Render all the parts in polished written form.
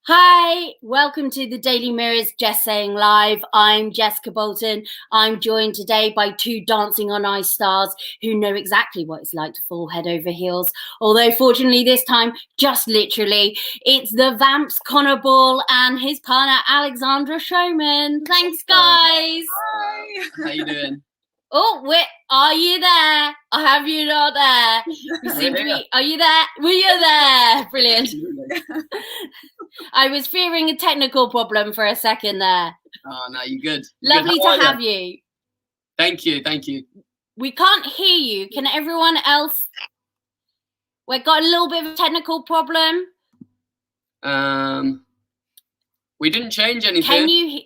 Hi, welcome to the Daily Mirror's Jess Saying Live. I'm Jessica Bolton. I'm joined today by two dancing on ice stars who know exactly what it's like to fall head over heels. Although fortunately this time, just literally, it's the Vamps Connor Ball and his partner Alexandra Schauman. Thanks, guys. Hi. How you doing? Oh, wait, are you there? Or have you not there? You seem to be, are you there? Were you there? Brilliant. I was fearing a technical problem for a second there. Oh, no, you're good. Lovely to have you. Thank you. We can't hear you. Can everyone else? We've got a little bit of a technical problem. We didn't change anything. Can you?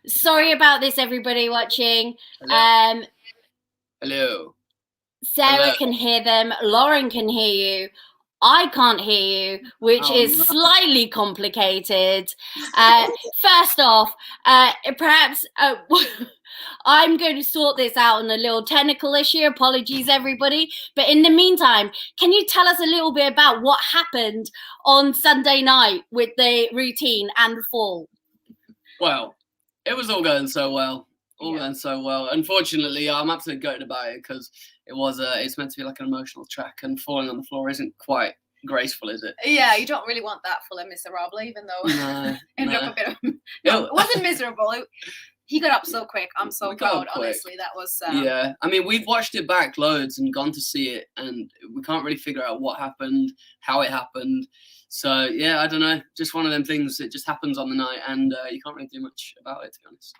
Sorry about this, everybody watching. Hello. Hello. Sarah can hear them. Lauren can hear you. I can't hear you, which is slightly complicated. First off, perhaps I'm going to sort this out on a little technical issue. Apologies, everybody. But in the meantime, can you tell us a little bit about what happened on Sunday night with the routine and the fall? Well, it was all going so well. Going so well. Unfortunately, I'm absolutely gutted about it because it's meant to be like an emotional track, and falling on the floor isn't quite graceful, is it? Yeah, you don't really want that full of miserable, even though ended up a bit of. No, it wasn't miserable. He got up so quick. I'm so proud. Honestly, that was. Yeah, I mean, we've watched it back loads and gone to see it, and we can't really figure out what happened, how it happened. So yeah, I don't know. Just one of them things. It just happens on the night, and you can't really do much about it, to be honest.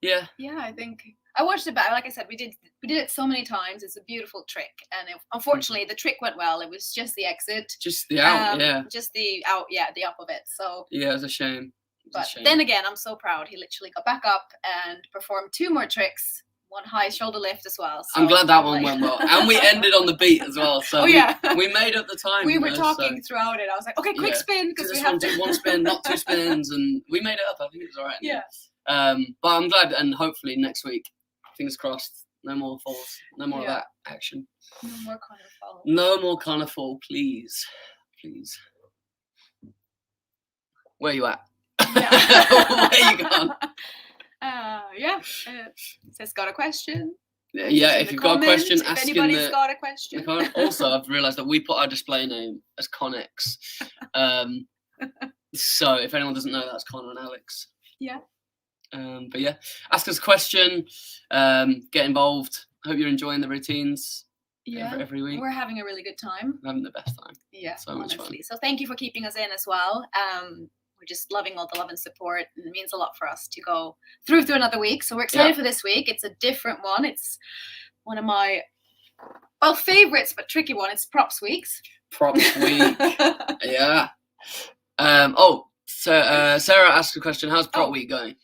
Yeah. Yeah, I think I watched it back. Like I said, we did it so many times. It's a beautiful trick, and unfortunately, the trick went well. It was just the exit, just the out, just the out, the up of it. So yeah, it was a shame. But then again, I'm so proud. He literally got back up and performed 2 more tricks, one high shoulder lift as well. So I'm glad that one went well, and we ended on the beat as well. So we made up the time. We were talking throughout it. I was like, okay, quick spin because we have to one spin, not 2 spins, and we made it up. I think it was all right. Yeah. But I'm glad, and hopefully next week, fingers crossed, no more falls, no more of that action. No more Connor fall. No more Connor fall, please. Where you at? Yeah. Where you gone? It says got a question. Yeah, if you've got a question, ask in anybody's got a question. Also, I've realised that we put our display name as Connex. So if anyone doesn't know, that's Connor and Alex. Yeah. But yeah, ask us a question, get involved. Hope you're enjoying the routines every week. We're having a really good time. We're having the best time. Yeah, so much fun. So thank you for keeping us in as well. We're just loving all the love and support, and it means a lot for us to go through another week. So we're excited for this week. It's a different one. It's one of my favorites, but tricky one. It's props weeks. Props week. Yeah. So Sarah asked a question. How's prop week going?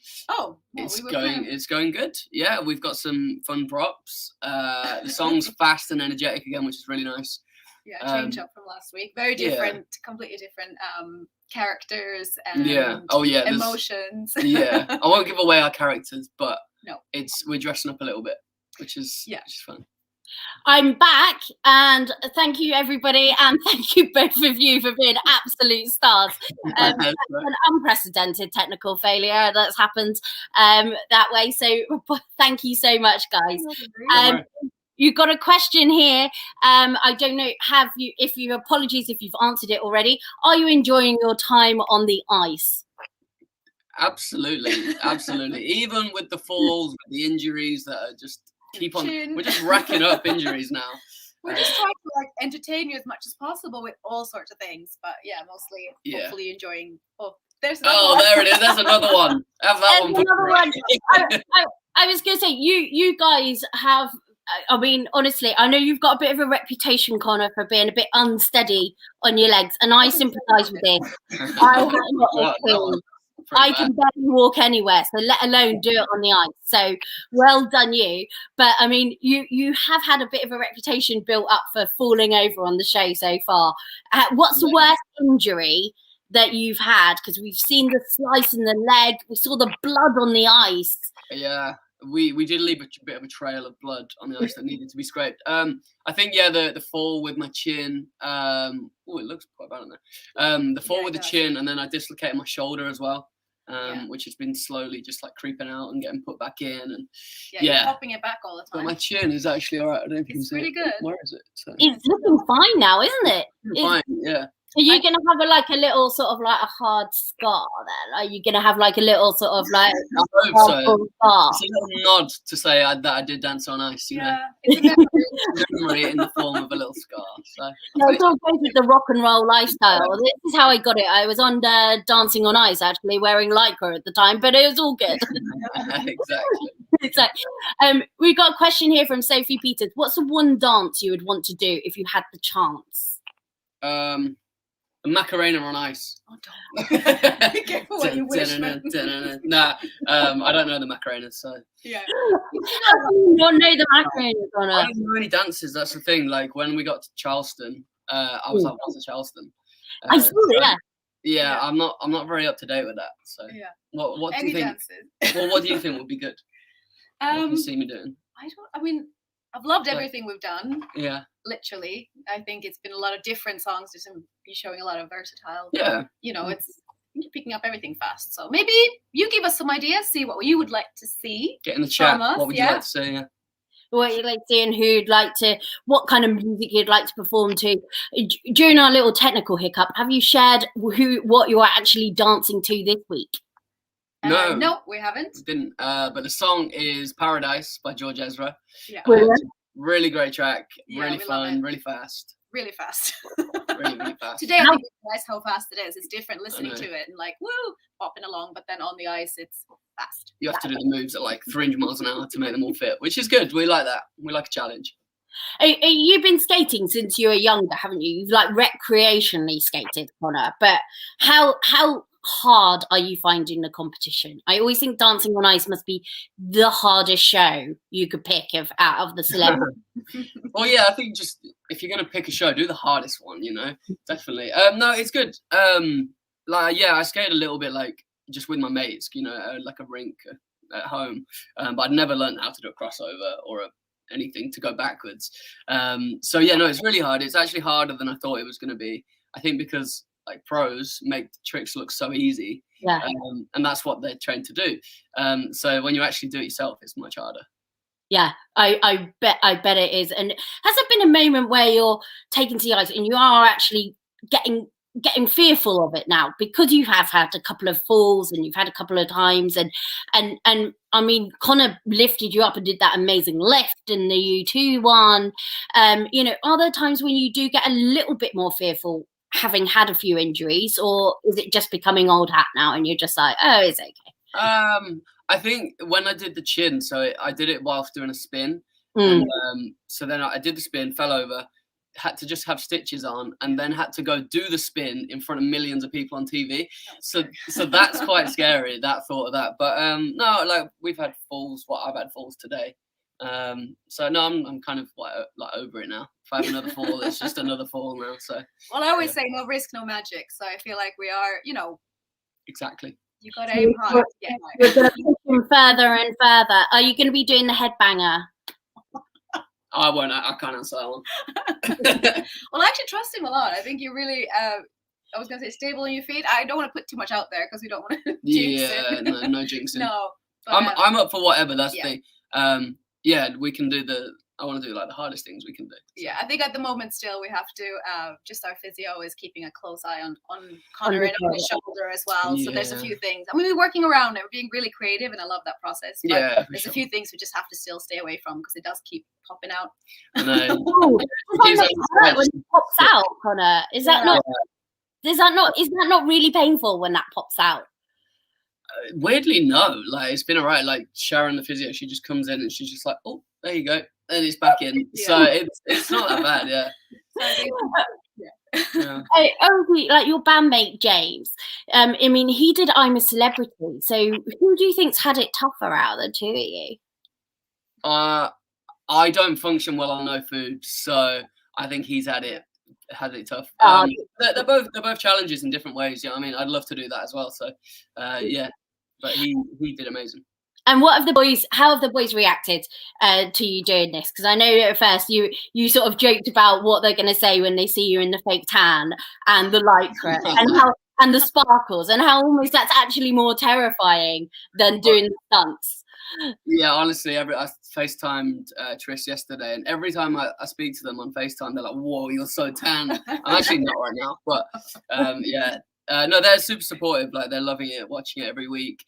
It's going good. Yeah, we've got some fun props. The song's fast and energetic again, which is really nice. Yeah, change up from last week. Very different, completely different characters and emotions. Yeah, I won't give away our characters, but we're dressing up a little bit, which is fun. I'm back, and thank you, everybody, and thank you both of you for being absolute stars. That's an unprecedented technical failure that's happened that way, so thank you so much, guys. You've got a question here. I don't know, apologies if you've answered it already. Are you enjoying your time on the ice? Absolutely. Even with the falls, the injuries that are just we're just racking up injuries now. We're just trying to like entertain you as much as possible with all sorts of things, but yeah, mostly hopefully enjoying. Oh, there's another one. There it is. There's another one. Have that There's one. another one. I was going to say, you guys have. I mean, honestly, I know you've got a bit of a reputation, Connor, for being a bit unsteady on your legs, and I sympathise with this. I have not a clue. I can barely walk anywhere, so let alone do it on the ice. So well done you. But I mean, you have had a bit of a reputation built up for falling over on the show so far. What's the worst injury that you've had? Because we've seen the slice in the leg, we saw the blood on the ice. Yeah, we did leave a bit of a trail of blood on the ice that needed to be scraped. I think the fall with my chin. Oh, it looks quite bad on there. The fall with the chin, and then I dislocated my shoulder as well. Which has been slowly just like creeping out and getting put back in, and you're popping it back all the time. But my chin is actually all right. I don't know if you can see pretty good. Where is it? So. It's looking fine now, isn't it? Fine, yeah. Are you going to have a little sort of like a hard scar then? Are you going to have like a little sort of like I hope so. Scar? It's a little nod to say that I did dance on ice, you know. It's a memory in the form of a little scar. So no, it's all goes with the rock and roll lifestyle. This is how I got it. I was on Dancing on Ice actually, wearing lycra at the time, but it was all good. Exactly. It's like, we've got a question here from Sophie Peters. What's the one dance you would want to do if you had the chance? A Macarena on ice. Oh, don't. Be careful what you wish. Nah, I don't know the Macarena, so. Yeah. How do you not know the Macarena? I don't know any dances. That's the thing. Like when we got to Charleston, I was like, "What's a Charleston?" I saw it. Yeah, I'm not very up to date with that. So. Yeah. What do Any you think? dances? Well, what do you think would be good? What can you see me doing? I mean, I've loved everything we've done. Yeah. Literally, I think it's been a lot of different songs. Just be showing a lot of versatile. Yeah. You know, it's picking up everything fast. So maybe you give us some ideas. See what you would like to see. Get in the chat. Us, what would you like to see? Yeah. What you'd like to see and who'd like to, what kind of music you'd like to perform to. During our little technical hiccup, have you shared what you are actually dancing to this week? No, we haven't. Didn't. But the song is "Paradise" by George Ezra. Yeah. Really great track. Yeah, really fun. Really fast. Really fast. really fast. Today I think it's how fast it is. It's different listening to it and like woo, popping along, but then on the ice it's fast. You have to do the moves at like 300 miles an hour to make them all fit, which is good. We like that. We like a challenge. You've been skating since you were younger, haven't you? You've like recreationally skated, Connor. But how hard are you finding the competition? I always think Dancing on Ice must be the hardest show you could pick out of the celebrities. Well, yeah, I think just if you're gonna pick a show, do the hardest one. You know, definitely. No, it's good. I skated a little bit like just with my mates. You know, like a rink at home, but I'd never learned how to do a crossover or anything to go backwards. So yeah, no, it's really hard. It's actually harder than I thought it was gonna be. I think because like pros make the tricks look so easy, and that's what they're trained to do. So when you actually do it yourself, it's much harder. Yeah, I bet it is. And has there been a moment where you're taken to the ice and you are actually getting fearful of it now because you have had a couple of falls and you've had a couple of times and I mean Connor lifted you up and did that amazing lift in the U2 one. You know, are there times when you do get a little bit more fearful having had a few injuries, or is it just becoming old hat now and you're just like, oh, it's okay? I think when I did the chin, so I did it whilst doing a spin. And, so then I did the spin, fell over, had to just have stitches on, and then had to go do the spin in front of millions of people on TV. So that's quite scary, that thought of that. But no, like we've had falls. I've had falls today. So no, I'm kind of like over it now. If I have another fall, it's just another fall now. So well, I always say no risk, no magic. So I feel like we are, you know, exactly. You got to aim high. You're going to push him further and further. Are you going to be doing the headbanger? I won't. I can't answer that one. Well, I actually trust him a lot. I think you're really. I was going to say stable on your feet. I don't want to put too much out there because we don't want to. No jinxing. No. But, I'm up for whatever. That's the thing. Yeah, we can do the I want to do like the hardest things we can do. So. Yeah, I think at the moment still we have to just our physio is keeping a close eye on Connor and on his shoulder as well. So there's a few things. I mean, we're working around it. We're being really creative, and I love that process. But yeah, there's a few things we just have to still stay away from because it does keep popping out. I know. When it pops out, Connor, is that not really painful when that pops out? Weirdly, no. Like it's been alright. Like Sharon, the physio, she just comes in and she's just like, "Oh, there you go," and it's back in. Yeah. So it's not that bad. Yeah. Yeah. Like your bandmate James. I mean, he did I'm a Celebrity. So who do you think's had it tougher out of the two of you? I don't function well on no food, so I think he's had it tough. They're both challenges in different ways. You know what I mean? I'd love to do that as well. So yeah, but he did amazing. And how have the boys reacted to you doing this? Because I know at first you sort of joked about what they're going to say when they see you in the fake tan and the lycra and the sparkles, and how almost that's actually more terrifying than doing the stunts. Yeah, honestly, I FaceTimed Trish yesterday, and every time I speak to them on FaceTime, they're like, "Whoa, you're so tan." I'm actually not right now, but yeah. No, they're super supportive. Like they're loving it, watching it every week,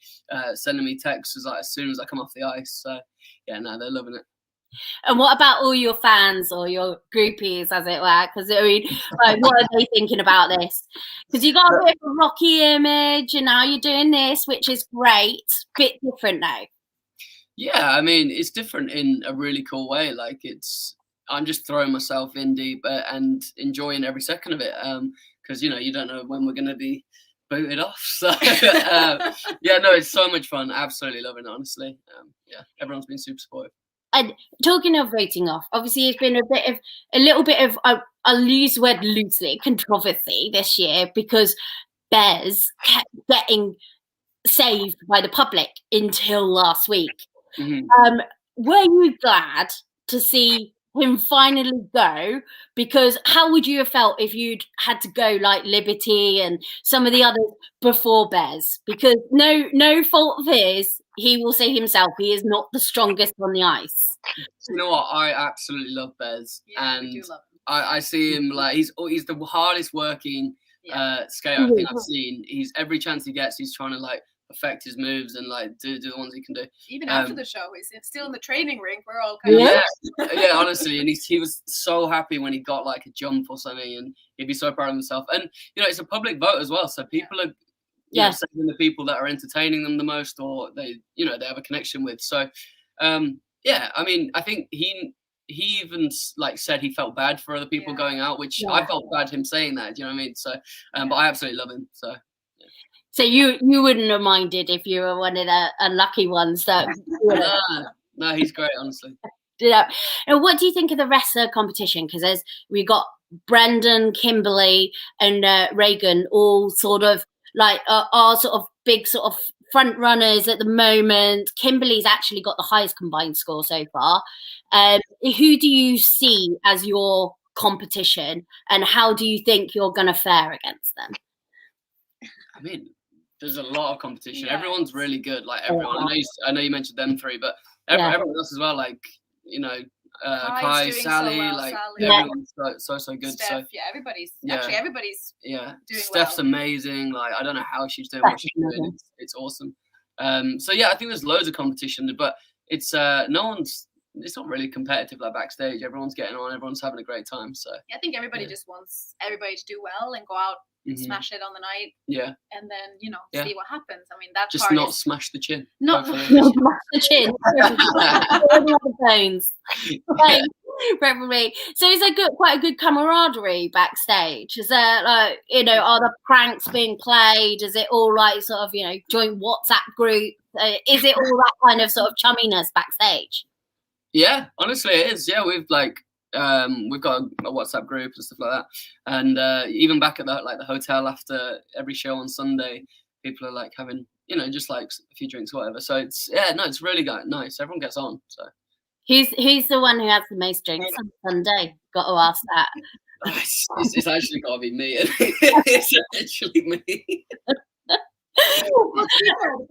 sending me texts as soon as I come off the ice. So yeah, no, they're loving it. And what about all your fans or your groupies, as it were? Because I mean, like, what are they thinking about this? Because you got a bit of a rocky image, and now you're doing this, which is great. Bit different now. Yeah, I mean, it's different in a really cool way. Like I'm just throwing myself in deep and enjoying every second of it. Because you don't know when we're gonna be booted off. So yeah, no, it's so much fun. Absolutely loving it, honestly. Yeah, everyone's been super supportive. And talking of voting off, obviously it's been a little bit of I'll use the word loosely, controversy this year because Bez kept getting saved by the public until last week. Mm-hmm. Were you glad to see him finally go? Because how would you have felt if you'd had to go like Liberty and some of the others before Bez? Because no fault of his, he will say himself, he is not the strongest on the ice. You know what? I absolutely love Bez, and we do love him. I see him like he's the hardest working skater I think I've seen. He's every chance he gets, he's trying to like perfect his moves and like do the ones he can do. Even after the show, he's still in the training rink. We're all kind of yeah, honestly, and he was so happy when he got like a jump or something, and he'd be so proud of himself. And it's a public vote as well, so people are saving the people that are entertaining them the most, or they they have a connection with. So yeah, I mean, I think he even like said he felt bad for other people going out, which I felt bad him saying that. Do you know what I mean? So but I absolutely love him. So. So you wouldn't have minded if you were one of the unlucky ones that. No, he's great, honestly. And what do you think of the rest of the competition? Because we got Brendan, Kimberly, and Reagan all sort of like are sort of big sort of front runners at the moment. Kimberly's actually got the highest combined score so far. Who do you see as your competition, and how do you think you're going to fare against them? I mean, there's a lot of competition. Everyone's really good. Like everyone, I know you mentioned them three, but everyone else as well. Like Kai, Sally, like everyone's so good. Steph, so everybody's everybody's doing Steph's amazing. Like I don't know how she's doing what she's doing. It's awesome. So yeah, I think there's loads of competition, but it's it's not really competitive like backstage. Everyone's getting on. Everyone's having a great time. So I think everybody just wants everybody to do well and go out. Smash it on the night, and then see what happens. I mean, that just part not smash the chin. Not smash the chin. The bones. Probably. So is there quite a good camaraderie backstage? Is there like are the pranks being played? Is it all like sort of joint WhatsApp group? Is it all that kind of sort of chumminess backstage? Yeah, honestly, it is. Yeah, we've got a WhatsApp group and stuff like that, and even back at the hotel after every show on Sunday, people are like having just like a few drinks or whatever. So it's really nice. Everyone gets on. So who's the one who has the most drinks on Sunday? Got to ask that. It's actually got to be me. It's actually me. The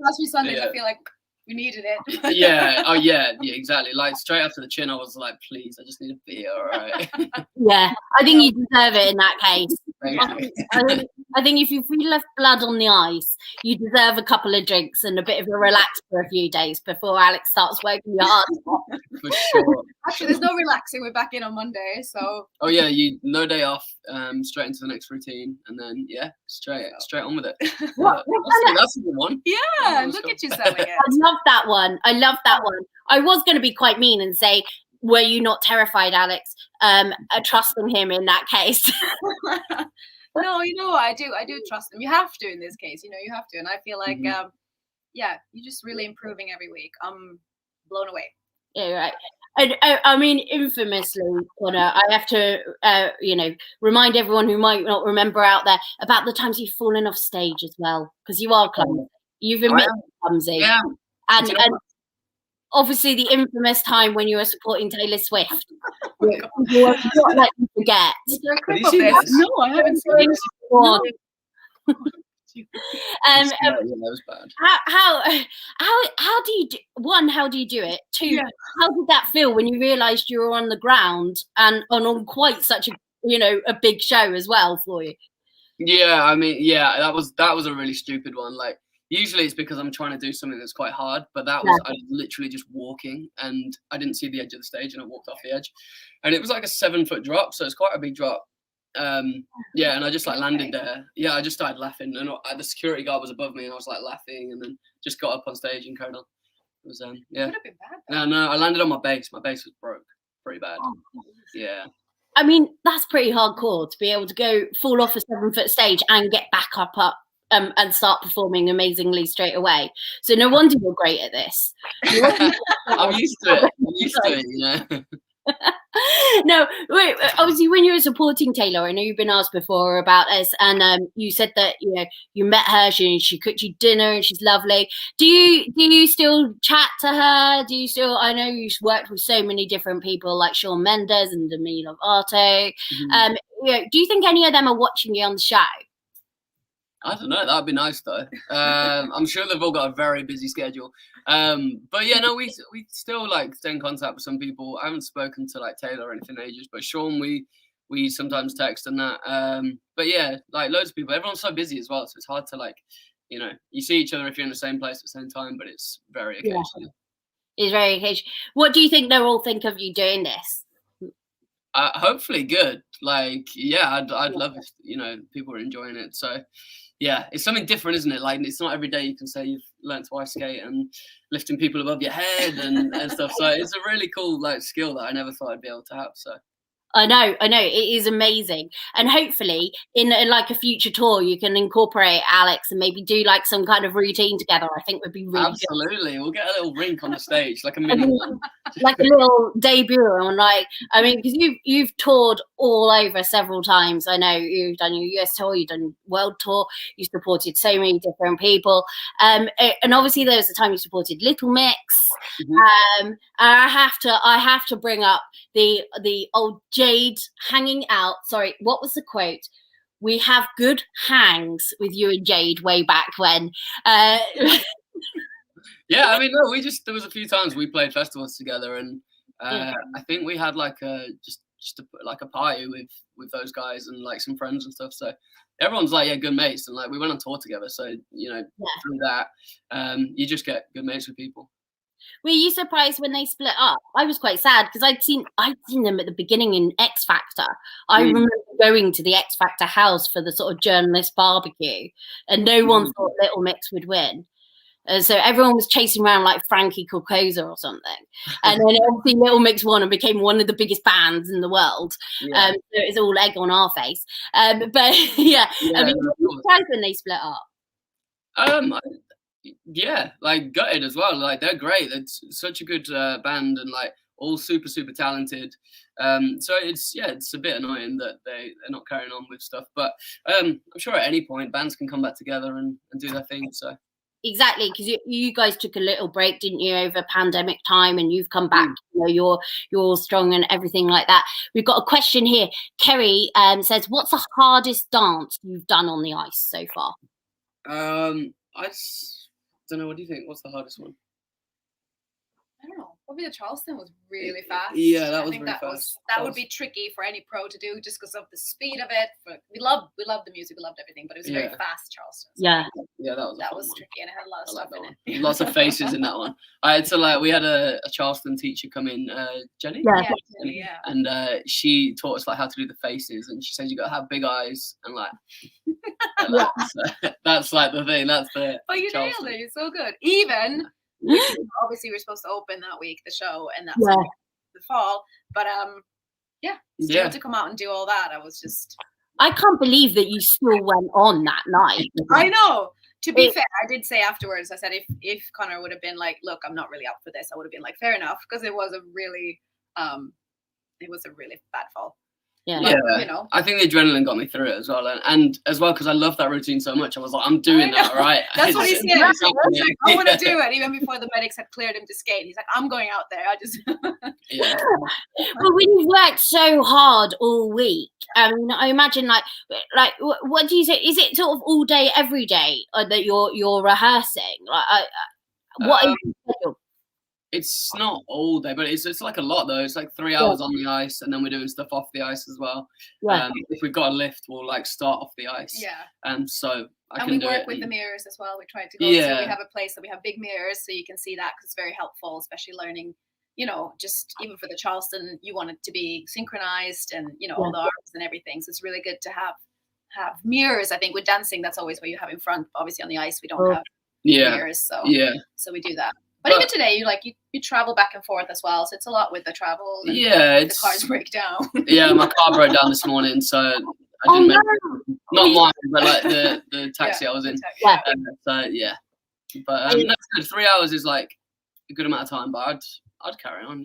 past few Sundays, I feel like We needed it. Yeah. Oh yeah. Yeah. Exactly. Like straight after the chin, I was like, please, I just need a beer. All right. Yeah, I think you deserve it in that case. Yeah. I think if you feel left blood on the ice, you deserve a couple of drinks and a bit of a relax for a few days before Alex starts working your heart off. For sure. Actually, there's no relaxing. We're back in on Monday, so. Oh yeah, no day off, straight into the next routine, and then straight on with it. That's a good one. Yeah, look at you selling it. I love that one. I was going to be quite mean and say, were you not terrified, Alex, trusting him in that case? No, you know what? I do trust him. You have to in this case. You know, you have to, and I feel like, you're just really improving every week. I'm blown away. Yeah, right. I mean, infamously, Connor, I have to, remind everyone who might not remember out there about the times you've fallen off stage as well, because you are clumsy. You've admitted clumsy. Yeah. And obviously the infamous time when you were supporting Taylor Swift. You're not let you forget. No, I haven't seen this. That was bad. How do you do? One, how do you do it? Two, how did that feel when you realised you were on the ground and on quite such a big show as well for you? Yeah, I mean, that was a really stupid one. Like usually it's because I'm trying to do something that's quite hard, but that was I was literally just walking and I didn't see the edge of the stage and I walked off the edge, and it was like a 7-foot drop, so it's quite a big drop. And I just like landed there. Yeah, I just started laughing, and the security guard was above me, and I was like laughing, and then just got up on stage and carried on. It was Could have been bad. No, I landed on my bass. My bass was broke, pretty bad. Yeah. I mean, that's pretty hardcore to be able to fall off a 7-foot stage and get back up and start performing amazingly straight away. So no wonder you're great at this. I'm used to it. You know. No, wait, obviously when you were supporting Taylor, I know you've been asked before about this, and you said that you met her, she cooked you dinner and she's lovely. Do you still chat to her? I know you've worked with so many different people like Shawn Mendes and Demi Lovato. Do you think any of them are watching you on the show? I don't know. That'd be nice though. I'm sure they've all got a very busy schedule. But yeah, no, we still like stay in contact with some people. I haven't spoken to like Taylor or anything in ages, but Shawn, we sometimes text and that. But yeah, like loads of people. Everyone's so busy as well, so it's hard to like, you see each other if you're in the same place at the same time, but it's very occasional. Yeah. It's very occasional. What do you think they'll all think of you doing this? Hopefully good. Like, yeah, I'd love if people are enjoying it. So yeah, it's something different, isn't it? Like, it's not every day you can say you've learned to ice skate and lifting people above your head and stuff. So it's a really cool like skill that I never thought I'd be able to have. So I know, it is amazing, and hopefully in like a future tour you can incorporate Alex and maybe do like some kind of routine together. I think would be really absolutely good. We'll get a little rink on the stage, like a mini one, like a little debut. And like, I mean, because you've toured all over several times. I know you've done your US tour, you've done world tour, you supported so many different people, and obviously there was a time you supported Little Mix. I have to bring up the old Jade hanging out. Sorry, what was the quote? We have good hangs with you and Jade way back when. Yeah, I mean, no, there was a few times we played festivals together, and I think we had like just a party with those guys and like some friends and stuff. So everyone's like, good mates, and like we went on tour together. So through that, you just get good mates with people. Were you surprised when they split up? I was quite sad because I'd seen them at the beginning in X Factor. I remember going to the X Factor house for the sort of journalist barbecue, and no one thought Little Mix would win. So everyone was chasing around like Frankie Cocosa or something. And then obviously Little Mix won and became one of the biggest bands in the world. Yeah. So it was all egg on our face. But yeah, I mean, were you surprised when they split up? Yeah, like gutted as well. Like they're great. It's such a good band and like all super talented. So it's a bit annoying that they're not carrying on with stuff. But I'm sure at any point bands can come back together and do their thing. So exactly, because you guys took a little break, didn't you, over pandemic time, and you've come back. You're strong and everything like that. We've got a question here. Kerry says, "What's the hardest dance you've done on the ice so far?" I don't know. What do you think? What's the hardest one? I don't know. Probably the Charleston was really fast. Yeah, that was I think really that fast. That would be tricky for any pro to do just because of the speed of it. But we loved the music, we loved everything, but it was a very fast Charleston. So Yeah. Yeah, that was that was tricky, and it had a lot of stuff in it. Lots of faces in that one. I had to we had a Charleston teacher come in, Jenny. Yeah. Jenny, yeah. And she taught us how to do the faces, and she said you got to have big eyes and that's the thing. That's the. But you Charleston. nailed it. You're so good. Even which obviously we're supposed to open that week the show, and that's the fall. But still to come out and do all that, I can't believe that you still went on that night. I know. To be fair, I did say afterwards, I said if Connor would have been like, look, I'm not really up for this, I would have been like, fair enough, because it was a really bad fall. Yeah. But, I think the adrenaline got me through it as well, and as well because I love that routine so much. I was like, I'm doing that, right? That's what he said. I want to do it, even before the medics had cleared him to skate. He's like, I'm going out there. I just. Yeah. Well, when you've worked so hard all week, I mean, I imagine like what do you say? Is it sort of all day, every day that you're rehearsing? Like, what is your schedule? It's not all day, but it's like a lot though. It's like 3 hours on the ice, and then we're doing stuff off the ice as well. Yeah. If we've got a lift, we'll start off the ice. Yeah. So and we work with the mirrors as well. We try to go. Yeah. So we have a place that we have big mirrors, so you can see that, because it's very helpful, especially learning. Just even for the Charleston, you want it to be synchronized, and all the arms and everything. So it's really good to have mirrors. I think with dancing, that's always what you have in front. Obviously on the ice, we don't have mirrors, so we do that. But even today, you travel back and forth as well, so it's a lot with the travel. And the cars break down. Yeah, my car broke down this morning, so I didn't not mine, but the taxi I was in. Yeah. But that's good. 3 hours is a good amount of time, but I'd carry on,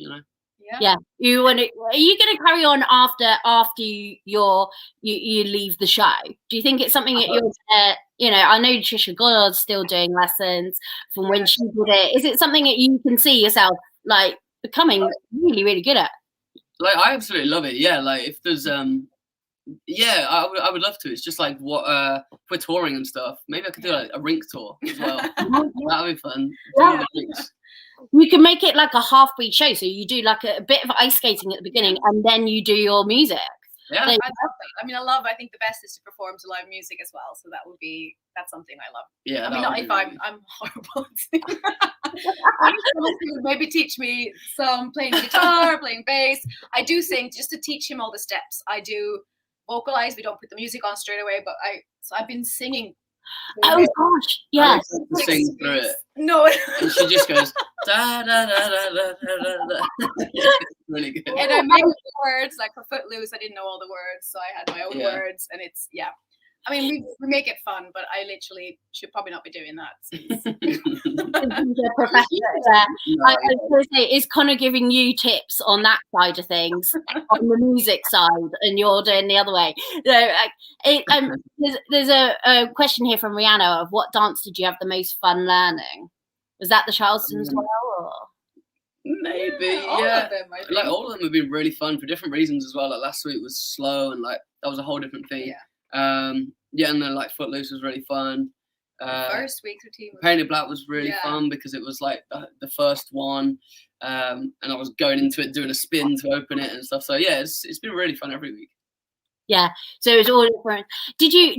Yeah. Are you going to carry on after you leave the show? Do you think it's something that you're I know Trisha Goddard's still doing lessons from when she did it. Is it something that you can see yourself becoming really, really good at? I absolutely love it. Yeah. If there's I would love to. It's just what if we're touring and stuff. Maybe I could do a rink tour as well. That would be fun. Yeah. You can make it like a half-beat show, so you do a bit of ice skating at the beginning, and then you do your music. Yeah, I love it. I think the best is to perform to live music as well. So that's something I love. Yeah, I'm horrible at singing. Maybe teach me some playing guitar, playing bass. I do sing just to teach him all the steps. I do vocalize. We don't put the music on straight away, but I've been singing. Oh gosh, yeah. Sing through it. No. And she just goes da da da da da da da. Really good. And I make words for Footloose. I didn't know all the words, so I had my own words, and it's I mean, we make it fun, but I literally should probably not be doing that. I was going to say, is Connor giving you tips on that side of things, on the music side, and you're doing the other way? There's a question here from Rihanna of what dance did you have the most fun learning? Was that the Charleston as well? Or? Maybe, all of them, all of them have been really fun for different reasons as well. Last week was slow, and that was a whole different thing. And then Footloose was really fun. First week's routine Painted Black was really fun because it was the first one, and I was going into it doing a spin to open it and stuff. So it's been really fun every week. Yeah, so it was all different. Did you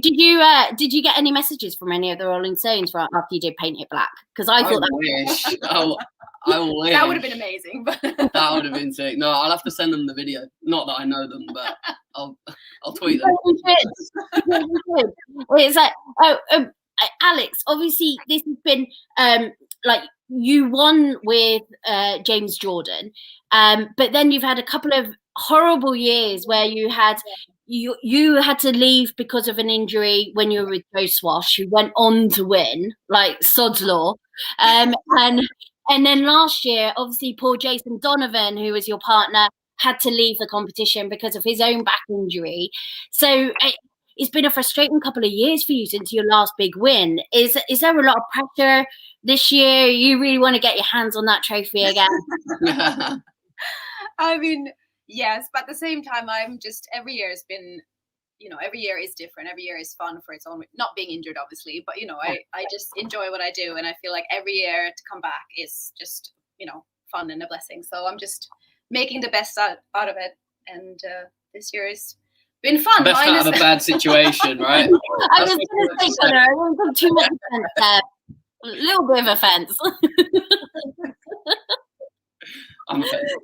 get any messages from any of the Rolling Stones after you did Paint It Black? Because I thought I wish. That would have been amazing. But that would have been sick. No, I'll have to send them the video. Not that I know them, but I'll tweet them. It's Alex, obviously this has been you won with James Jordan, but then you've had a couple of horrible years where you had to leave because of an injury when you were with Joe Swash, who went on to win sod's law, and then last year, obviously, poor Jason Donovan, who was your partner, had to leave the competition because of his own back injury. So it's been a frustrating couple of years for you since your last big win. Is there a lot of pressure this year? You really want to get your hands on that trophy again? I mean, yes, but at the same time, I'm just every year has been, every year is different. Every year is fun for its own, not being injured, obviously, but I just enjoy what I do, and I feel like every year to come back is just fun and a blessing. So I'm just making the best out of it. And this year has been fun. Best out of a bad situation, right? I was going to say, Connor, I won't put too much offense there. A little bit of offense. I'm offended.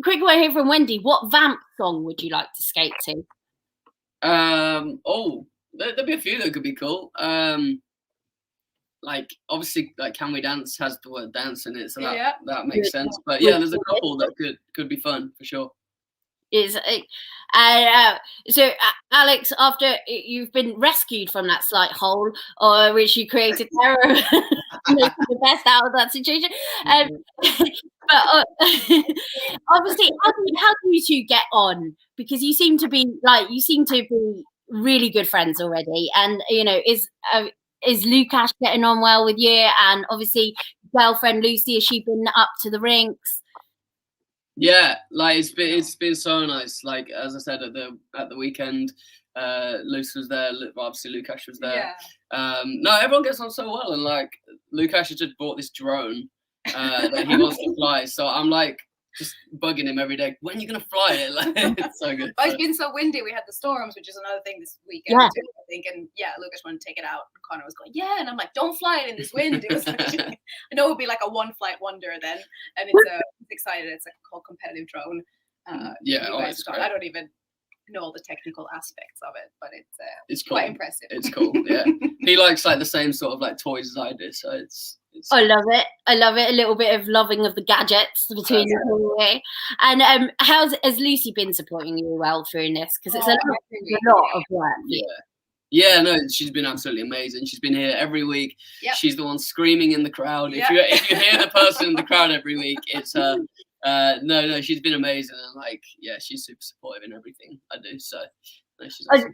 Quick one here from Wendy. What vamp song would you like to skate to? There'd be a few that could be cool. Like obviously, like Can We Dance has the word dance in it, so that makes sense. But yeah, there's a couple that could be fun for sure. So Alex, after you've been rescued from that slight hole, which you created terror, making the best out of that situation. But obviously, how do you two get on? Because you seem to be really good friends already, and you know, is Lukasz getting on well with you? And obviously, girlfriend Lucy, has she been up to the rinks? Yeah, like it's been so nice. Like as I said at the weekend, Luce was there. Obviously, Lukasz was there. Yeah. No, everyone gets on so well, and like Lukasz has just bought this drone that he wants to fly. So I'm like just bugging him every day. When are you gonna fly it? Like, it's so good. But it's been so windy. We had the storms, which is another thing this weekend too, I think. And yeah, Lukasz wanted to take it out. And Connor was going, yeah, and I'm like, don't fly it in this wind. It was like, I know it would be like a one flight wonder then, and it's excited. It's like called competitive drone. It's I don't even know all the technical aspects of it, but it's cool. Quite impressive. It's cool. Yeah, he likes like the same sort of like toys as I do, so it's. I love it. A little bit of loving of the gadgets between you two. And has Lucy been supporting you well through this? Because it's a lot of work. Yeah, no, she's been absolutely amazing. She's been here every week. Yep. She's the one screaming in the crowd. Yep. If you hear the person in the crowd every week, it's her. No, she's been amazing, and like, yeah, she's super supportive in everything I do. So, no, she's awesome.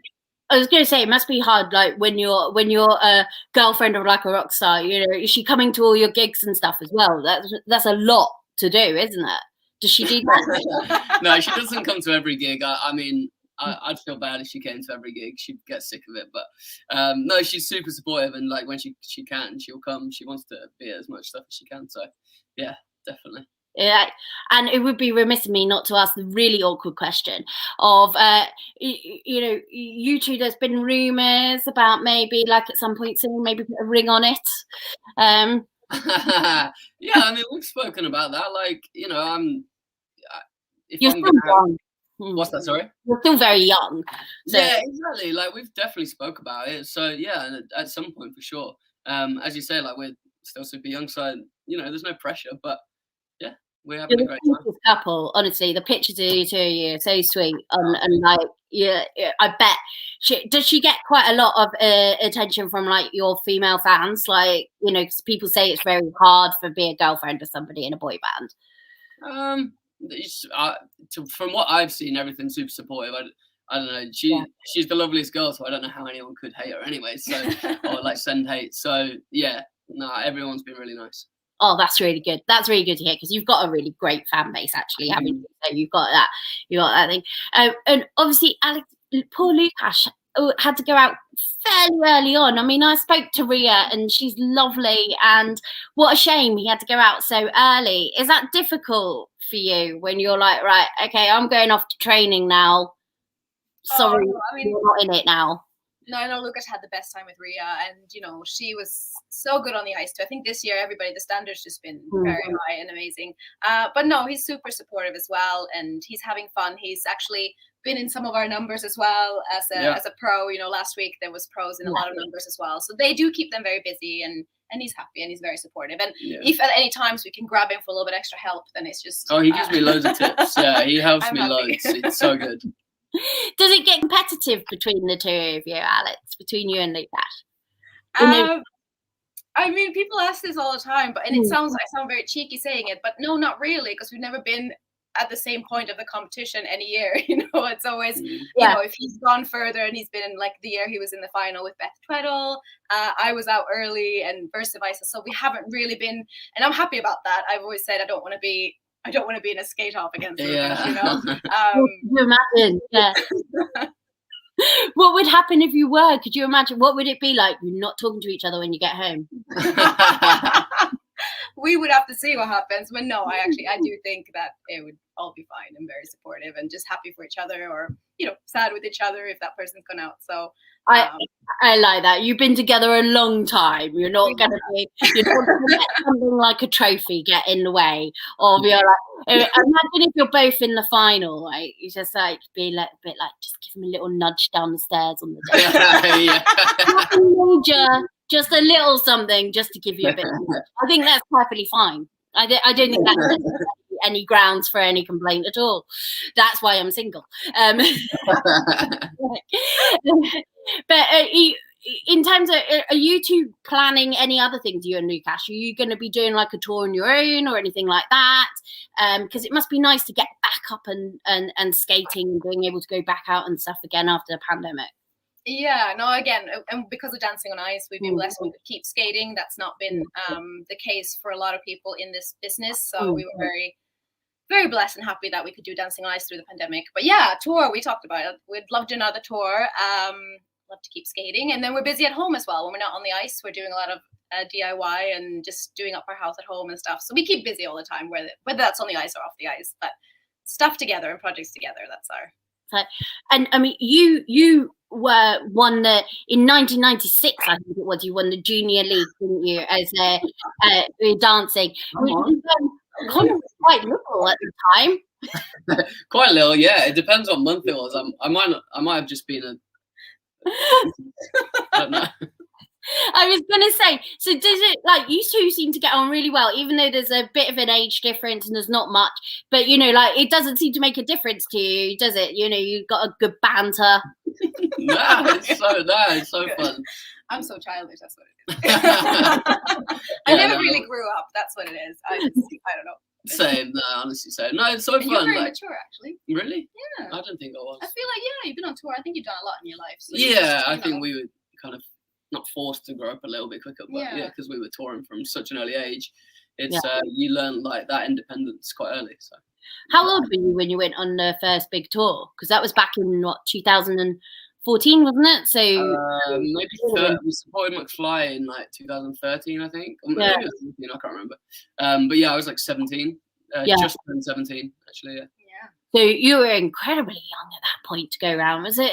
I was going to say it must be hard, like when you're a girlfriend of like a rock star. You know, is she coming to all your gigs and stuff as well? That's a lot to do, isn't it? Does she do that? No, she doesn't come to every gig. I mean, I'd feel bad if she came to every gig. She'd get sick of it. But no, she's super supportive, and like when she can, she'll come. She wants to be at as much stuff as she can. So yeah, definitely. Yeah, and it would be remiss of me not to ask the really awkward question of, you know, you two. There's been rumours about maybe, like, at some point soon, maybe put a ring on it. Yeah, I mean, we've spoken about that. Like, you know, You're still young. What's that? Sorry. You're still very young. So. Yeah, exactly. Like we've definitely spoke about it. So yeah, at some point for sure. As you say, like we're still super young, so you know, there's no pressure, but. We're having a great time. Couple, honestly, the pictures of you two are so sweet, and like, yeah, I bet does she get quite a lot of attention from like your female fans? Like, you know, 'cause people say it's very hard for being a girlfriend of somebody in a boy band. From what I've seen, everything's super supportive. I don't know. She's the loveliest girl, so I don't know how anyone could hate her anyway. So or like send hate. So yeah, no, everyone's been really nice. Oh, that's really good. That's really good to hear, because you've got a really great fan base, actually, haven't you? So you've got that thing. And obviously, Alex, poor Lukasz had to go out fairly early on. I mean, I spoke to Ria, and she's lovely, and what a shame he had to go out so early. Is that difficult for you when you're like, right, okay, I'm going off to training now? Sorry, you're not in it now. No, I know Lukasz had the best time with Ria, and you know, she was so good on the ice too. I think this year the standard's just been very high and amazing. But no, he's super supportive as well, and he's having fun. He's actually been in some of our numbers as well as a pro. You know, last week there was pros in a lot of numbers as well, so they do keep them very busy, and he's happy and he's very supportive. And if at any times we can grab him for a little bit extra help, then it's just he gives me loads of tips. Yeah, he helps me loads. It's so good. Does it get competitive between the two of you, Alex? Between you and Lukasz? I mean, people ask this all the time, but I sound very cheeky saying it, but no, not really, because we've never been at the same point of the competition any year. You know, it's always you know, if he's gone further, and he's been in, like, the year he was in the final with Beth Tweddle, I was out early, and vice versa. So we haven't really been, and I'm happy about that. I've always said I don't want to be in a skate off against Lukasz, you know. Could you imagine? Yeah. What would happen if you were? Could you imagine? What would it be like? You're not talking to each other when you get home. we would have to see what happens. But no, I do think that it would all be fine and very supportive and just happy for each other, or sad with each other if that person's gone out. So I like that. You've been together a long time. You're not going to let something like a trophy get in the way of your like. Imagine if you're both in the final, right? You just like be like a bit like, just give him a little nudge down the stairs on the day. Nothing major, just a little something, just to give you a bit. I think that's perfectly fine. I don't think that's any grounds for any complaint at all. That's why I'm single. But in terms of, are you two planning any other things, you and Lukash? Are you going to be doing like a tour on your own or anything like that? Because it must be nice to get back up and skating and being able to go back out and stuff again after the pandemic. Yeah, no, again, and because of dancing on ice, we've been blessed we could keep skating. That's not been the case for a lot of people in this business. So we were very, very blessed and happy that we could do dancing on ice through the pandemic. But yeah, tour, we talked about it. We'd love to do another tour. Love to keep skating. And then we're busy at home as well. When we're not on the ice, we're doing a lot of DIY and just doing up our house at home and stuff. So we keep busy all the time, whether that's on the ice or off the ice. But stuff together and projects together, that's our... And I mean, you won the in 1996, I think it was. You won the Junior League, didn't you? As dancing, kind of quite little at the time. Quite little, yeah. It depends what month it was. I might have just been a. I don't know. I was gonna say, so does it, like, you two seem to get on really well, even though there's a bit of an age difference and there's not much, but like, it doesn't seem to make a difference to you, does it? You've got a good banter. It's so fun. I'm so childish, that's what it is. I never really grew up, that's what it is. I don't know. Same, no, honestly, same. No, it's so fun. You're very mature, actually. Really? Yeah. I don't think I was. I feel like, you've been on tour. I think you've done a lot in your life. So I think we were kind of not forced to grow up a little bit quicker, but because we were touring from such an early age, it's you learn like that independence quite early. So. How old were you when you went on the first big tour? Because that was back in 2014, wasn't it? So maybe we supported McFly in like 2013, I think. Or maybe it was 17, I can't remember. But yeah, I was like 17. Just turned 17, actually. Yeah. So you were incredibly young at that point to go around. Was it?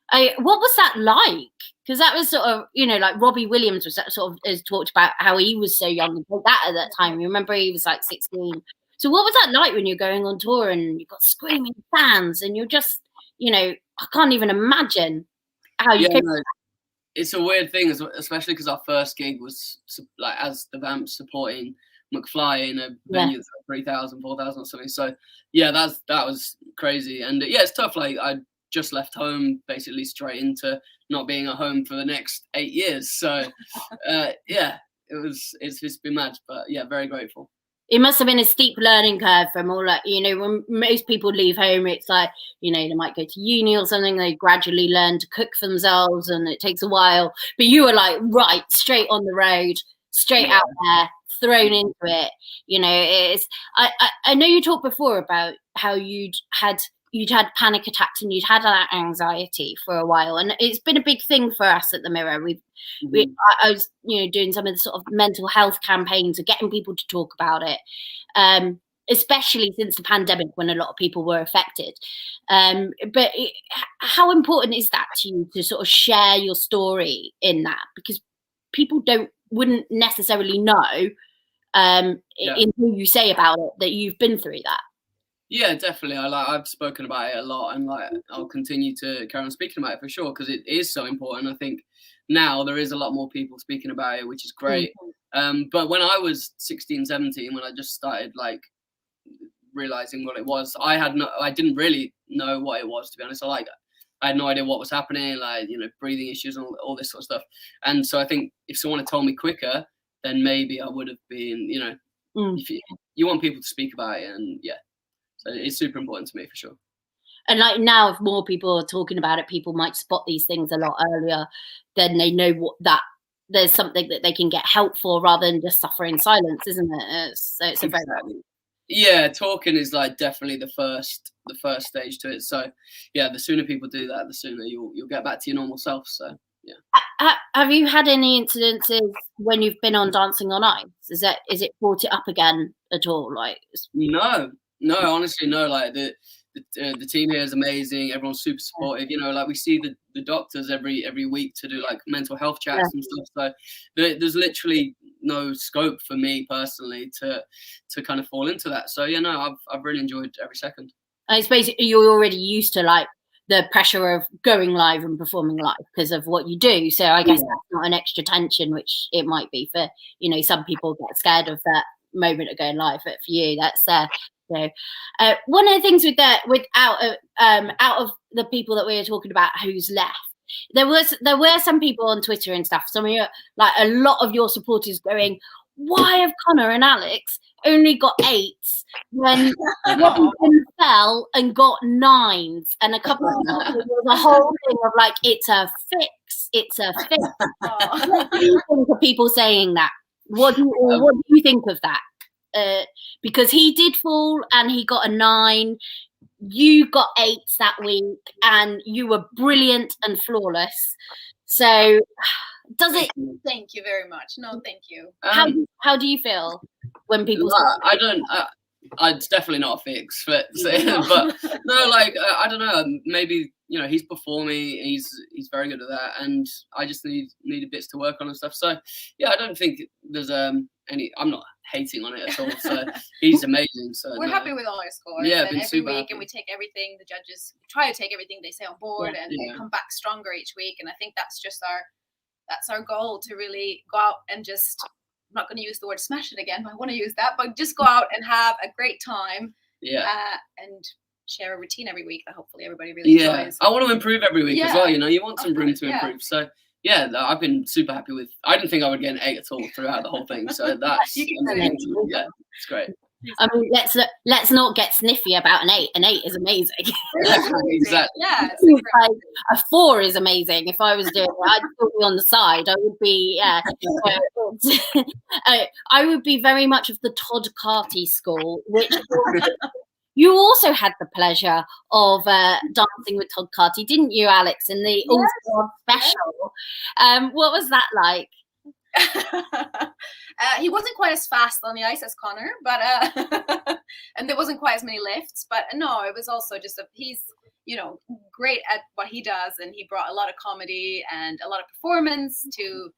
What was that like? Because that was sort of, like Robbie Williams was sort of has talked about how he was so young and that at that time. You remember he was like 16. So what was that like when you're going on tour and you've got screaming fans and you're just, I can't even imagine how you could. No, it's a weird thing, especially because our first gig was like as the Vamps supporting McFly in a venue of 3,000, 4,000 or something. So yeah, that was crazy. And it's tough. Like I just left home basically straight into not being at home for the next 8 years. So it's been mad, but yeah, very grateful. It must have been a steep learning curve from all that, when most people leave home, it's like, they might go to uni or something, they gradually learn to cook for themselves and it takes a while. But you were like, right, straight on the road, straight out there, thrown into it. It's, I know you talked before about how you'd had panic attacks and you'd had that anxiety for a while, and it's been a big thing for us at the Mirror. I was doing some of the sort of mental health campaigns of getting people to talk about it, especially since the pandemic when a lot of people were affected. But how important is that to you to sort of share your story in that, because people wouldn't necessarily know in who you say about it that you've been through that? Yeah, definitely. I've spoken about it a lot, and I'll continue to carry on speaking about it for sure, because it is so important. I think now there is a lot more people speaking about it, which is great. But when I was 16, 17, when I just started like realizing what it was, I didn't really know what it was, to be honest. I had no idea what was happening, breathing issues and all this sort of stuff. And so I think if someone had told me quicker, then maybe I would have been, if you want people to speak about it, and so it's super important to me for sure. And like now, if more people are talking about it, people might spot these things a lot earlier. Then they know that there's something that they can get help for rather than just suffer in silence, isn't it? It's a very talking is like definitely the first stage to it. So yeah, the sooner people do that, the sooner you'll get back to your normal self. So Have you had any incidences when you've been on Dancing on Ice? Is it brought it up again at all? Like, no, honestly, no. Like the team here is amazing. Everyone's super supportive. You know, like we see the doctors every week to do like mental health chats and stuff. So there's literally no scope for me personally to kind of fall into that. So yeah, no, I've really enjoyed every second. I suppose you're already used to like the pressure of going live and performing live because of what you do. So I guess that's not an extra tension, which it might be for, you know, some people get scared of that moment of going live. But for you, that's so one of the things out of the people that we were talking about who's left, there were some people on Twitter and stuff, some of you, like a lot of your supporters going, why have Connor and Alex only got 8s when Robin fell and got 9s? And a couple of there was a whole thing of like, it's a fix. What do you think of people saying that? What do you think of that? Because he did fall and he got a 9. You got 8s that week and you were brilliant and flawless. So does it? Thank you very much. No, thank you. How do you feel when people? It's definitely not a fix, but no, like I don't know. Maybe, you know, he's performing. He's very good at that, and I just needed bits to work on and stuff. So yeah, I don't think there's any. I'm not hating on it at all. So he's amazing. So we're happy with all our scores. Yeah, and every week, happy. And we take everything. The judges try to take everything they say on board, and they come back stronger each week. And I think that's just our goal, to really go out and just, I'm not going to use the word smash it again, but I want to use that, but just go out and have a great time. And share a routine every week that hopefully everybody really enjoys. I want to improve every week as well. You know, you want some room to improve. So yeah, I've been super happy with. I didn't think I would get an 8 at all throughout the whole thing. So that's yeah, it's great. I mean, let's not get sniffy about an 8. An 8 is amazing. Exactly. Yeah. Like, a 4 is amazing. If I was doing it, I'd still be on the side. I would be, I would be very much of the Todd Carty school, which you also had the pleasure of dancing with Todd Carty, didn't you, Alex, in the All-Star special? What was that like? He wasn't quite as fast on the ice as Connor, but and there wasn't quite as many lifts. But no, it was also just he's, you know, great at what he does, and he brought a lot of comedy and a lot of performance to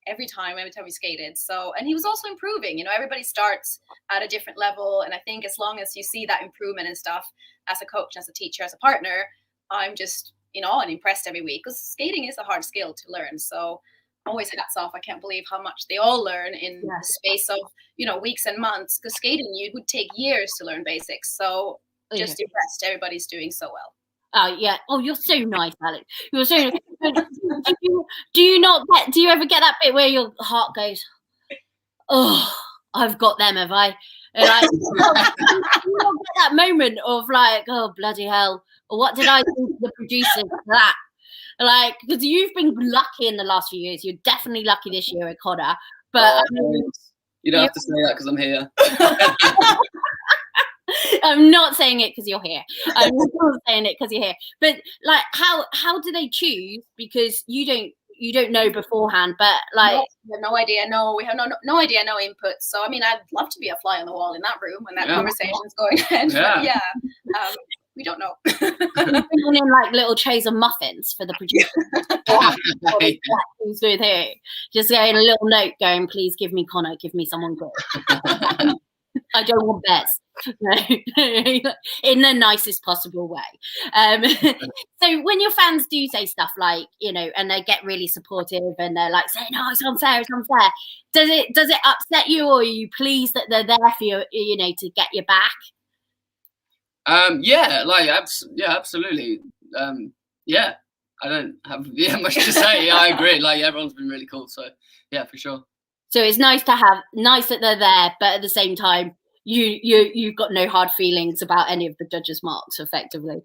every time we skated. So, and he was also improving. You know, everybody starts at a different level, and I think as long as you see that improvement and stuff, as a coach, as a teacher, as a partner, I'm just, you know, and impressed every week, because skating is a hard skill to learn. So always hats off. I can't believe how much they all learn in the space of, you know, weeks and months, because skating, you would take years to learn basics. So just impressed. Everybody's doing so well. Oh yeah. Oh, you're so nice, Alex. You're so nice. Do you ever get that bit where your heart goes, oh, I've got them, have I? And like, you don't get that moment of like, oh bloody hell, or what did I do to the producer for that? Like, because you've been lucky in the last few years. You're definitely lucky this year at Connor. But you don't have to say that because I'm here. I'm not saying it because you're here. I'm not saying it because you're here. But like, how do they choose? Because you don't know beforehand. But like, we have no idea. No, we have no idea, no input. So I mean, I'd love to be a fly on the wall in that room when that conversation's going on. Yeah. But we don't know. Bringing in like little trays of muffins for the producer. Who's with who? Just getting a little note going, please give me Connor, give me someone good. I don't want bets. In the nicest possible way. So when your fans do say stuff like, you know, and they get really supportive and they're like saying, "Oh, it's unfair, does it upset you, or are you pleased that they're there for you, you know, to get your back? Absolutely. I don't have much to say. I agree. Like, everyone's been really cool. So yeah, for sure. So it's nice that they're there, but at the same time, you've got no hard feelings about any of the judges' marks, effectively.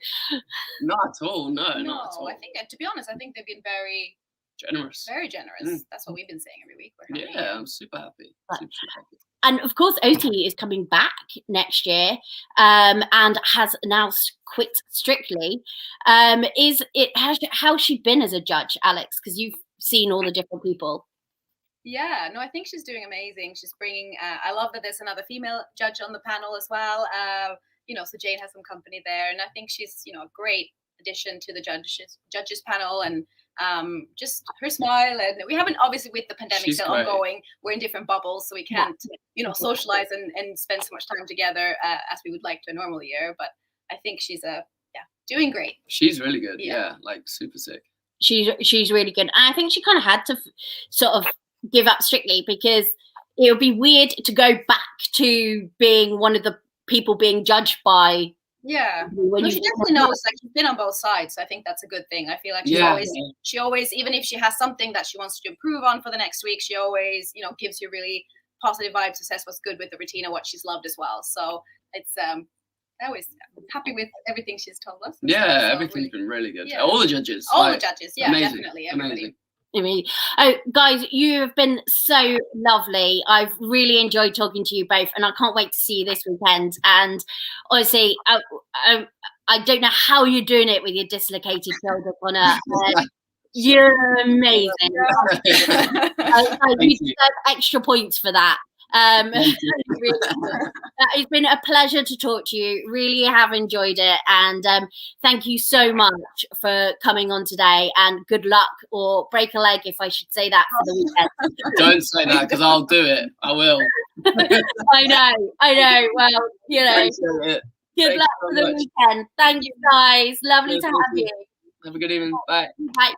Not at all. No, not at all. I think, to be honest, I think they've been very generous. Very generous. That's what we've been saying every week. I'm super happy. Right. Super happy. And of course, OT is coming back next year, and has now quit Strictly. How's she been as a judge, Alex? Because you've seen all the different people? Yeah, no, I think she's doing amazing. She's bringing, I love that there's another female judge on the panel as well. So Jane has some company there, and I think she's, a great addition to the judges panel, and just her smile. And we haven't, obviously, with the pandemic still ongoing, we're in different bubbles, so we can't, socialize and spend so much time together as we would like to a normal year. But I think she's doing great. She's really good. Yeah, like super sick. She's really good. And I think she kind of had to sort of give up Strictly, because it would be weird to go back to being one of the people being judged by. Yeah, she definitely knows, like, she's been on both sides, so I think that's a good thing. I feel like she always, even if she has something that she wants to improve on for the next week, she always, gives you really positive vibes, says what's good with the routine, what she's loved as well. So it's I always happy with everything she's told us. Yeah, everything's been really good. Yeah. All the judges. Yeah, amazing, definitely, everybody. Amazing. Oh, guys, you have been so lovely. I've really enjoyed talking to you both, and I can't wait to see you this weekend. And honestly, I don't know how you're doing it with your dislocated shoulder, Connor. You're amazing. You deserve extra points for that. It's been a pleasure to talk to you. Really have enjoyed it, and thank you so much for coming on today, and good luck, or break a leg, if I should say that, for the weekend. Don't say that, because I'll do it. I will. I know. Well, good luck for the weekend. Thank you, guys. Lovely to have you. Have a good evening. Bye. Bye.